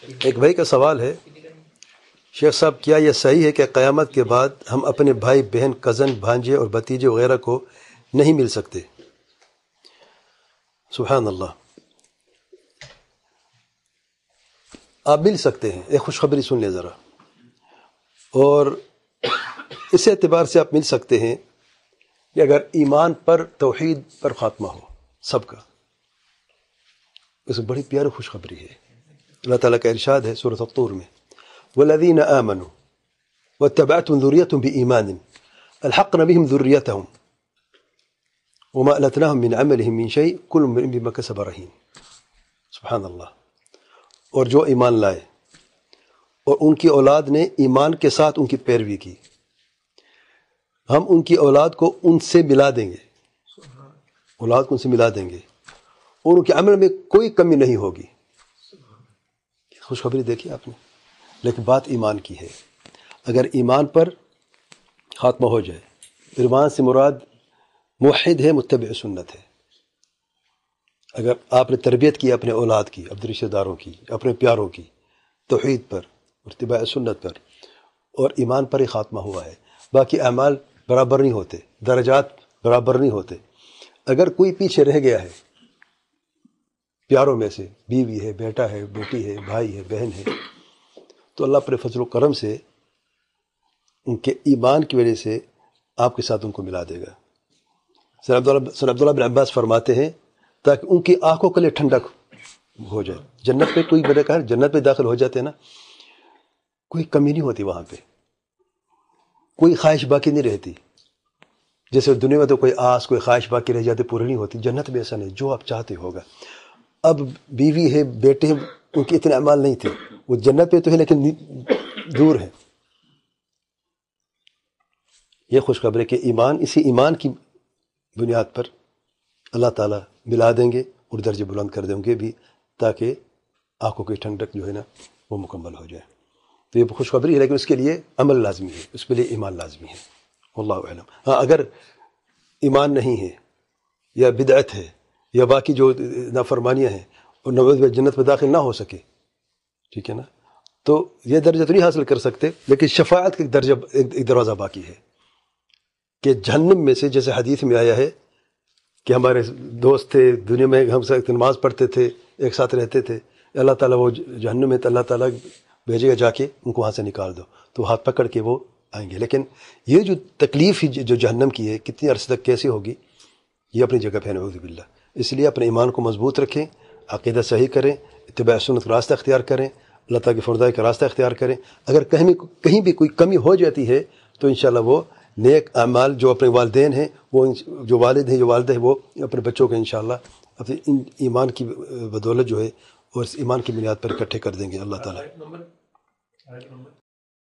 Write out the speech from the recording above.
ایک بھائی کا سوال ہے، شیخ صاحب کیا یہ صحیح ہے کہ قیامت کے بعد ہم اپنے بھائی بہن کزن بھانجے اور بھتیجے وغیرہ کو نہیں مل سکتے؟ سبحان اللہ، آپ مل سکتے ہیں۔ ایک خوشخبری سن لیں ذرا، اور اس اعتبار سے آپ مل سکتے ہیں کہ اگر ایمان پر توحید پر خاتمہ ہو سب کا، اس بڑی پیاری خوشخبری ہے۔ اللہ تعالیٰ کا ارشاد ہے سورۃ الطور میں، والذین آمنوا واتبعتهم ذریتهم بإیمان الحقنا بهم ذریتهم وما ألتناهم من عملهم من شيء كل امرئ بما كسب رهين۔ سبحان اللہ۔ اور جو ایمان لائے اور ان کی اولاد نے ایمان کے ساتھ ان کی پیروی کی، ہم ان کی اولاد کو ان سے ملا دیں گے، اولاد کو ان سے ملا دیں گے، اور ان کے عمل میں کوئی کمی نہیں ہوگی۔ خوشخبری دیکھی آپ نے، لیکن بات ایمان کی ہے۔ اگر ایمان پر خاتمہ ہو جائے، ایمان سے مراد موحد ہے، متبع سنت ہے۔ اگر آپ نے تربیت کی اپنے اولاد کی، اپنے رشتہ داروں کی، اپنے پیاروں کی توحید پر، اتباع سنت پر، اور ایمان پر ہی خاتمہ ہوا ہے، باقی اعمال برابر نہیں ہوتے، درجات برابر نہیں ہوتے۔ اگر کوئی پیچھے رہ گیا ہے پیاروں میں سے، بیوی ہے، بیٹا ہے، بیٹی ہے، بھائی ہے، بہن ہے، تو اللہ اپنے فضل و کرم سے ان کے ایمان کی وجہ سے آپ کے ساتھ ان کو ملا دے گا۔ سر عبداللہ بن عباس فرماتے ہیں تاکہ ان کی آنکھوں کے لیے ٹھنڈک ہو جائے۔ جنت پہ کوئی بڑے کہا جنت پہ داخل ہو جاتے ہیں نا، کوئی کمی نہیں ہوتی وہاں پہ، کوئی خواہش باقی نہیں رہتی۔ جیسے دنیا میں تو کوئی آس، کوئی خواہش باقی رہ جاتی، پوری نہیں ہوتی، جنت میں ایسا نہیں، جو آپ چاہتے ہوگا۔ اب بیوی ہے، بیٹے ہیں، ان کے اتنے اعمال نہیں تھے، وہ جنت پہ تو ہے لیکن دور ہے۔ یہ خوشخبری ہے کہ ایمان، اسی ایمان کی بنیاد پر اللہ تعالیٰ ملا دیں گے اور درجے بلند کر دیں گے بھی، تاکہ آنکھوں کی ٹھنڈک جو ہے نا وہ مکمل ہو جائے۔ تو یہ خوشخبری ہے، لیکن اس کے لیے عمل لازمی ہے، اس کے لیے ایمان لازمی ہے۔ واللہ اعلم۔ ہاں، اگر ایمان نہیں ہے یا بدعت ہے یا باقی جو نافرمانیاں ہیں اور جنت میں داخل نہ ہو سکے، ٹھیک ہے نا، تو یہ درجہ تو نہیں حاصل کر سکتے، لیکن شفاعت کا ایک درجہ، ایک دروازہ باقی ہے کہ جہنم میں سے، جیسے حدیث میں آیا ہے کہ ہمارے دوست تھے دنیا میں، ہم ساتھ نماز پڑھتے تھے، ایک ساتھ رہتے تھے، اللہ تعالیٰ وہ جہنم میں، تو اللہ تعالیٰ بھیجے گا جا کے ان کو وہاں سے نکال دو، تو ہاتھ پکڑ کے وہ آئیں گے۔ لیکن یہ جو تکلیف ہی جو جہنم کی ہے، کتنی عرصے تک کیسے ہوگی، یہ اپنی جگہ پہ ہے، نعوذ باللہ۔ اس لیے اپنے ایمان کو مضبوط رکھیں، عقیدہ صحیح کریں، اتباع سنت کا راستہ اختیار کریں، اللہ تعالیٰ کی فرمائی کا راستہ اختیار کریں۔ اگر کہیں بھی کوئی کمی ہو جاتی ہے تو انشاءاللہ وہ نیک اعمال جو اپنے والدین ہیں، وہ جو والد ہیں، جو والدہ ہیں، وہ اپنے بچوں کو انشاءاللہ اپنے ایمان کی بدولت جو ہے اور اس ایمان کی بنیاد پر اکٹھے کر دیں گے اللہ تعالیٰ۔